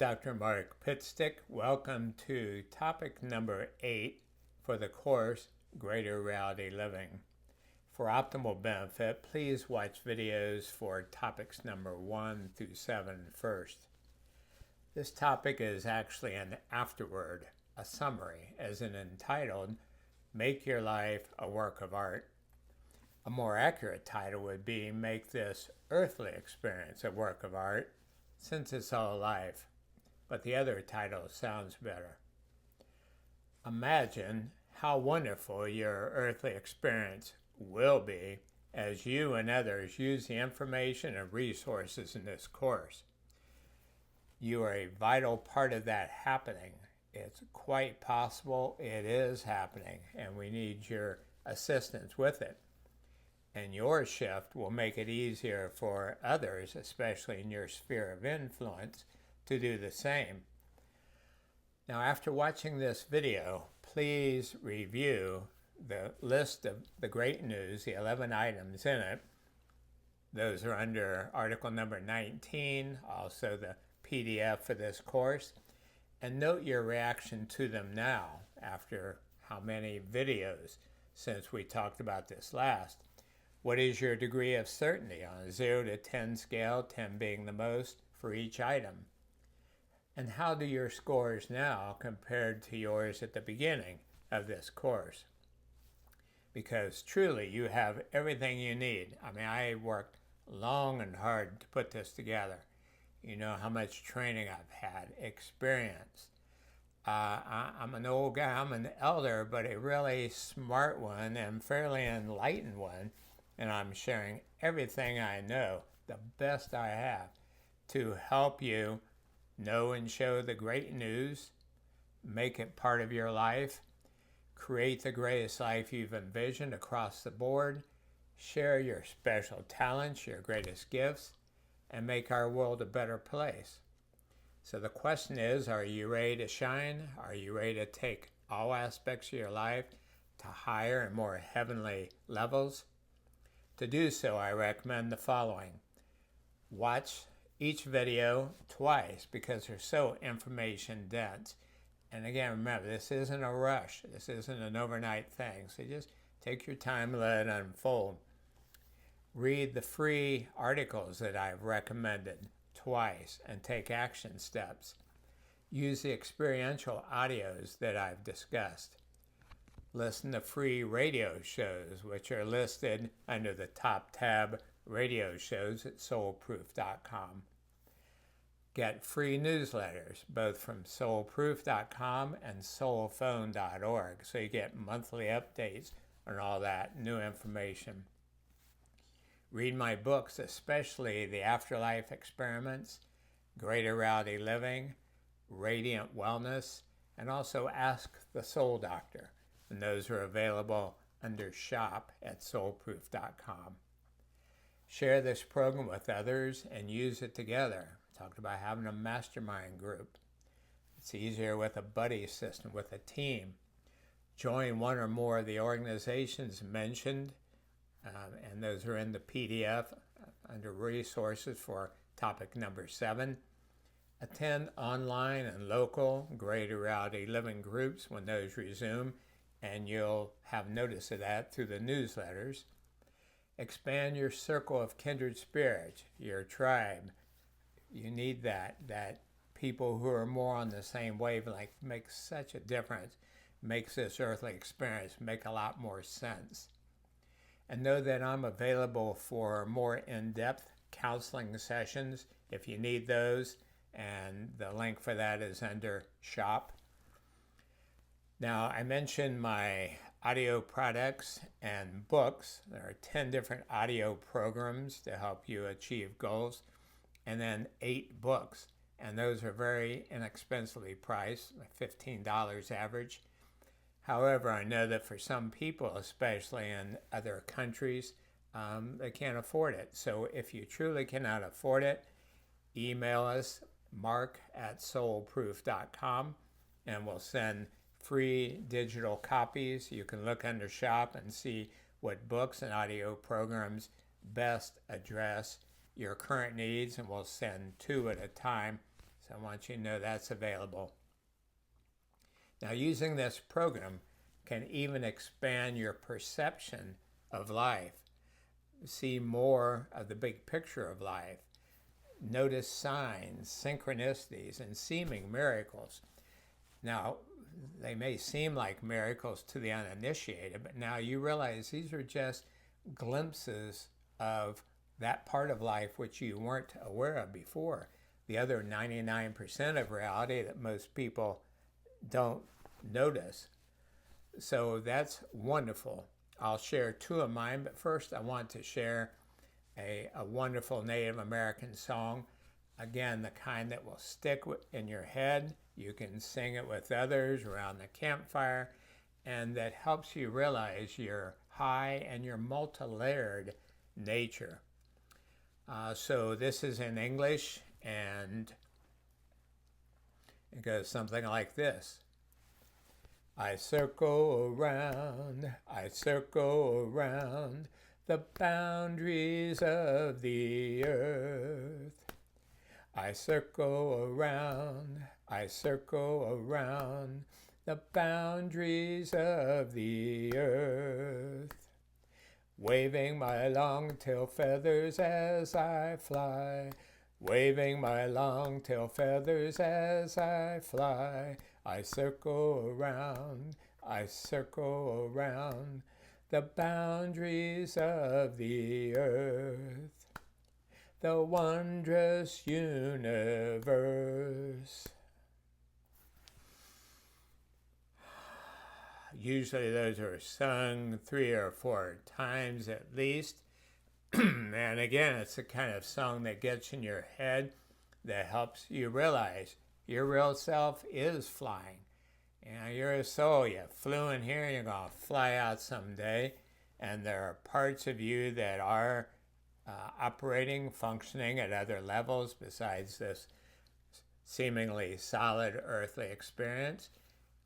Dr. Mark Pitstick. Welcome to topic number 8 for the course Greater Reality Living. For optimal benefit, please watch videos for topics number 1 through 7 first. This topic is actually an afterword, a summary, as in entitled, Make Your Life a Work of Art. A more accurate title would be Make This Earthly Experience a Work of Art, since it's all life, but the other title sounds better. Imagine how wonderful your earthly experience will be as you and others use the information and resources in this course. You are a vital part of that happening. It's quite possible it is happening, and we need your assistance with it. And your shift will make it easier for others, especially in your sphere of influence, to do the same. Now, after watching this video, please review the list of the great news, the 11 items in it. Those are under article number 19, also the PDF for this course. And note your reaction to them now, after how many videos since we talked about this last. What is your degree of certainty on a 0 to 10 scale, 10 being the most, for each item? And how do your scores now compared to yours at the beginning of this course? Because truly you have everything you need. I mean, I worked long and hard to put this together. You know how much training I've had, experience. I'm an old guy, I'm an elder, but a really smart one and fairly enlightened one. And I'm sharing everything I know, the best I have, to help you know and show the great news, make it part of your life, create the greatest life you've envisioned across the board, share your special talents, your greatest gifts, and make our world a better place. So the question is, are you ready to shine? Are you ready to take all aspects of your life to higher and more heavenly levels? To do so, I recommend the following. Watch each video twice because they're so information dense. And again, remember, this isn't a rush. This isn't an overnight thing. So just take your time and let it unfold. Read the free articles that I've recommended twice and take action steps. Use the experiential audios that I've discussed. Listen to free radio shows, which are listed under the top tab radio shows at soulproof.com. Get free newsletters, both from soulproof.com and soulphone.org, so you get monthly updates on all that new information. Read my books, especially The Afterlife Experiments, Greater Reality Living, Radiant Wellness, and also Ask the Soul Doctor. And those are available under shop at soulproof.com. Share this program with others and use it together. I talked about having a mastermind group. It's easier with a buddy system, with a team. Join one or more of the organizations mentioned, and those are in the PDF under resources for topic number 7. Attend online and local Greater Reality Living groups when those resume, and you'll have notice of that through the newsletters. Expand your circle of kindred spirits, your tribe. You need that people who are more on the same wavelength makes such a difference, makes this earthly experience make a lot more sense. And know that I'm available for more in-depth counseling sessions if you need those, and the link for that is under shop. Now, I mentioned my audio products and books. There are 10 different audio programs to help you achieve goals, and then 8 books. And those are very inexpensively priced, $15 average. However, I know that for some people, especially in other countries, they can't afford it. So if you truly cannot afford it, email us, mark@soulproof.com, and we'll send free digital copies. You can look under shop and see what books and audio programs best address your current needs, and we'll send 2 at a time So I want you to know that's available. Now, using this program can even expand your perception of life. See more of the big picture of life. Notice signs, synchronicities, and seeming miracles. Now, they may seem like miracles to the uninitiated, but now you realize these are just glimpses of that part of life which you weren't aware of before. The other 99% of reality that most people don't notice. So that's wonderful. I'll share two of mine, but first I want to share a wonderful Native American song. Again, the kind that will stick in your head. You can sing it with others around the campfire, and that helps you realize your high and your multi-layered nature. So this is in English, and it goes something like this. I circle around the boundaries of the earth. I circle around the boundaries of the earth. Waving my long tail feathers as I fly, waving my long tail feathers as I fly. I circle around the boundaries of the earth, the wondrous universe. Usually those are sung 3 or 4 times at least. And again, it's the kind of song that gets in your head, that helps you realize your real self is flying. You know, you're a soul. You flew in here, you're going to fly out someday. And there are parts of you that are operating, functioning at other levels besides this seemingly solid earthly experience.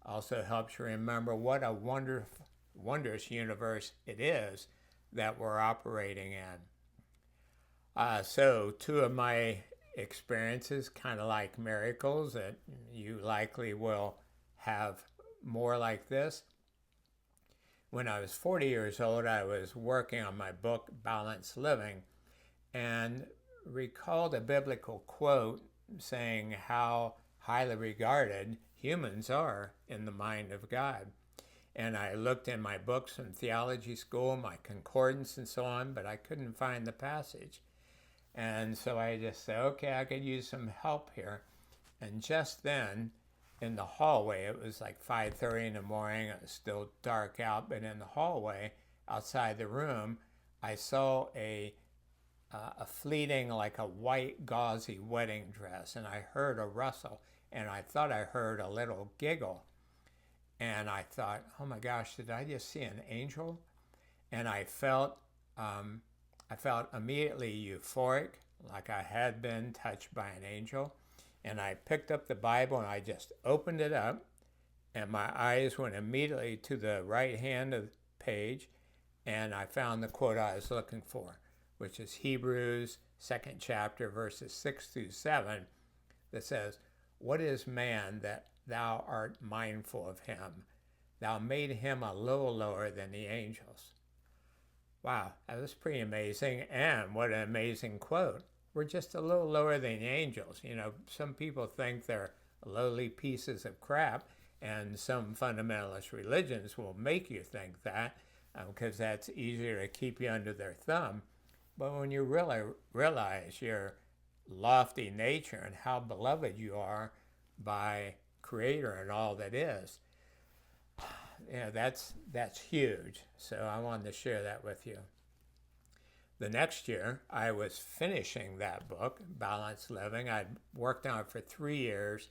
Also helps you remember what a wondrous universe it is that we're operating in. So 2 of my experiences, kind of like miracles, that you likely will have more like this. When I was 40 years old, I was working on my book, Balanced Living, and recalled a biblical quote saying how highly regarded humans are in the mind of God. And I looked in my books from theology school, my concordance and so on, but I couldn't find the passage. And so I just said, okay, I could use some help here. And just then, in the hallway, it was like 5:30 in the morning, it was still dark out, but in the hallway outside the room, I saw a fleeting, like a white gauzy wedding dress, and I heard a rustle, and I thought I heard a little giggle. And I thought, oh my gosh, did I just see an angel? And I felt immediately euphoric, like I had been touched by an angel. And I picked up the Bible and I just opened it up, and my eyes went immediately to the right hand of the page, and I found the quote I was looking for, which is Hebrews 2nd chapter, verses 6 through 7, that says, "What is man that thou art mindful of him? Thou made him a little lower than the angels." Wow, that was pretty amazing, and what an amazing quote. We're just a little lower than the angels. You know, some people think they're lowly pieces of crap, and some fundamentalist religions will make you think that because that's easier to keep you under their thumb. But when you really realize your lofty nature and how beloved you are by Creator and all that is, yeah, that's huge. So I wanted to share that with you. The next year, I was finishing that book, Balanced Living. I'd worked on it for 3 years,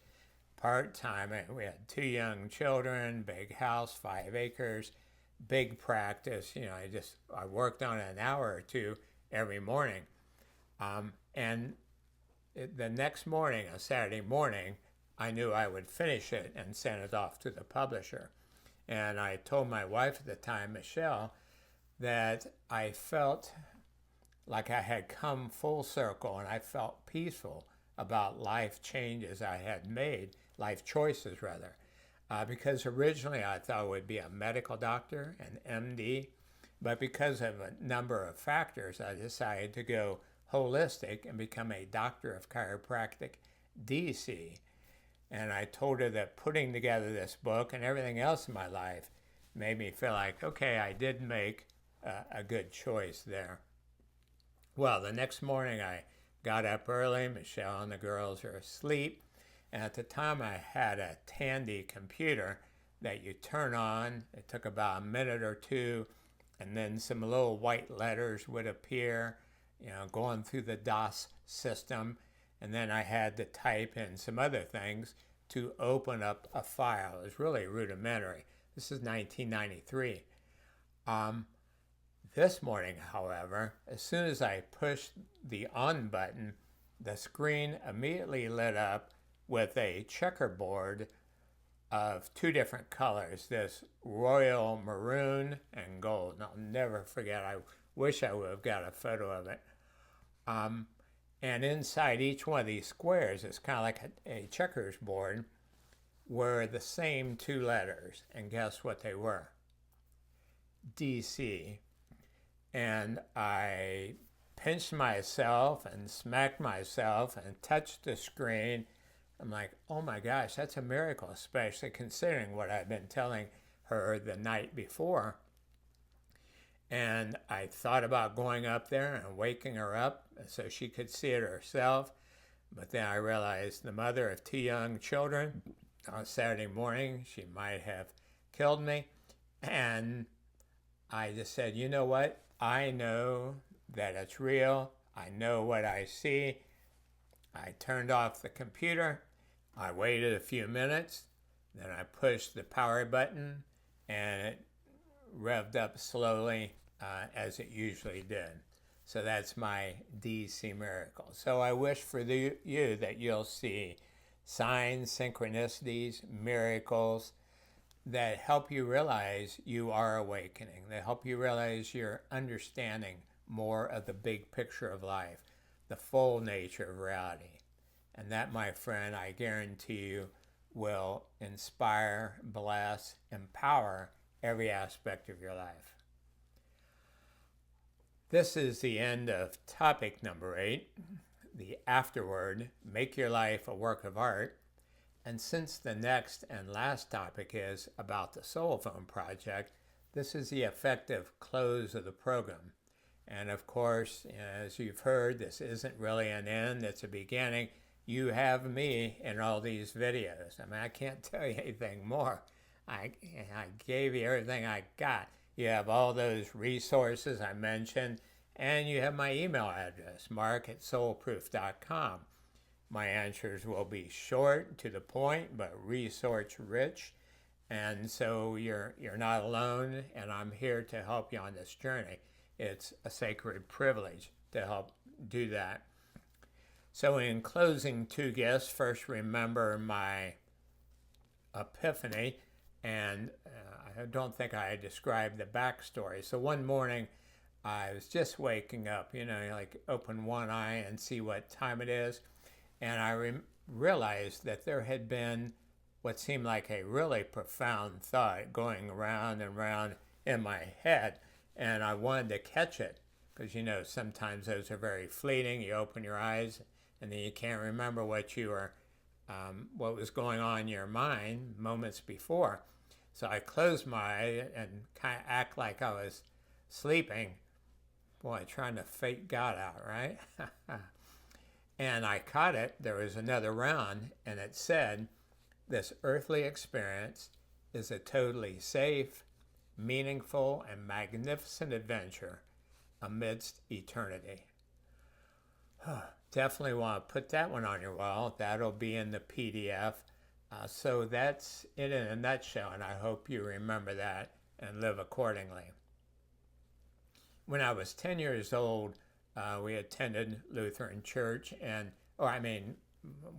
part-time. We had 2 young children, big house, 5 acres, big practice. You know, I worked on it an hour or 2 every morning. The next morning, a Saturday morning, I knew I would finish it and send it off to the publisher. And I told my wife at the time, Michelle, that I felt like I had come full circle and I felt peaceful about life changes I had made, life choices rather. Because originally I thought I would be a medical doctor, an MD, but because of a number of factors, I decided to go holistic and become a doctor of chiropractic, DC. And I told her that putting together this book and everything else in my life made me feel like, okay, I did make a good choice there. Well, the next morning I got up early. Michelle and the girls are asleep. And at the time I had a Tandy computer that you turn on. It took about a minute or two, and then some little white letters would appear, going through the DOS system. And then I had to type in some other things to open up a file. It was really rudimentary. This is 1993. This morning, however, as soon as I pushed the on button, the screen immediately lit up with a checkerboard of two different colors, this royal maroon and gold. And I'll never forget, I wish I would have got a photo of it. And inside each one of these squares, it's kind of like a checkers board, were the same two letters. And guess what they were? DC. And I pinched myself and smacked myself and touched the screen. I'm like, oh my gosh, that's a miracle, especially considering what I've been telling her the night before. And I thought about going up there and waking her up so she could see it herself. But then I realized the mother of two young children, on Saturday morning, she might have killed me. And I just said, you know what? I know that it's real. I know what I see. I turned off the computer. I waited a few minutes. Then I pushed the power button and it revved up slowly as it usually did. So that's my DC miracle. So I wish for you that you'll see signs, synchronicities, miracles that help you realize you are awakening, that help you realize you're understanding more of the big picture of life, the full nature of reality. And that, my friend, I guarantee you will inspire, bless, empower every aspect of your life. This is the end of topic number 8, the afterword, make your life a work of art. And since the next and last topic is about the Soul Phone Project, this is the effective close of the program. And of course, as you've heard, this isn't really an end, it's a beginning. You have me in all these videos. I mean, I can't tell you anything more. I gave you everything I got. You have all those resources I mentioned, and you have my email address, mark@soulproof.com. My answers will be short, to the point, but resource rich. And so you're not alone, and I'm here to help you on this journey. It's a sacred privilege to help do that. So in closing, two gifts. First, remember my epiphany, and I don't think I described the backstory. So one morning, I was just waking up, like open one eye and see what time it is. And I realized that there had been what seemed like a really profound thought going round and round in my head. And I wanted to catch it because, sometimes those are very fleeting. You open your eyes and then you can't remember what what was going on in your mind moments before. So I closed my eye and kind of act like I was sleeping. Boy, trying to fake God out, right? And I caught it. There was another round, and it said, this earthly experience is a totally safe, meaningful, and magnificent adventure amidst eternity. Definitely want to put that one on your wall. That'll be in the PDF. So that's it in a nutshell, and I hope you remember that and live accordingly. When I was 10 years old, we attended Lutheran church,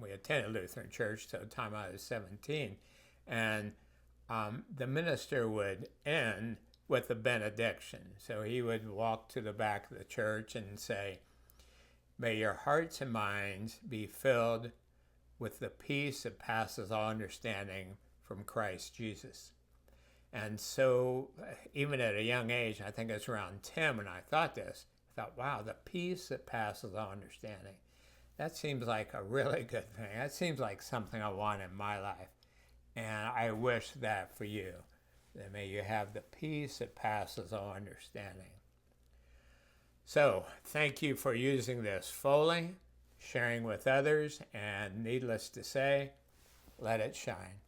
we attended Lutheran church till the time I was 17, and the minister would end with a benediction. So he would walk to the back of the church and say, May your hearts and minds be filled with the peace that passes all understanding from Christ Jesus. And so, even at a young age, I think it's around 10 when I thought this, I thought, wow, the peace that passes all understanding. That seems like a really good thing. That seems like something I want in my life. And I wish that for you. That may you have the peace that passes all understanding. So, thank you for using this fully, sharing with others, and needless to say, let it shine.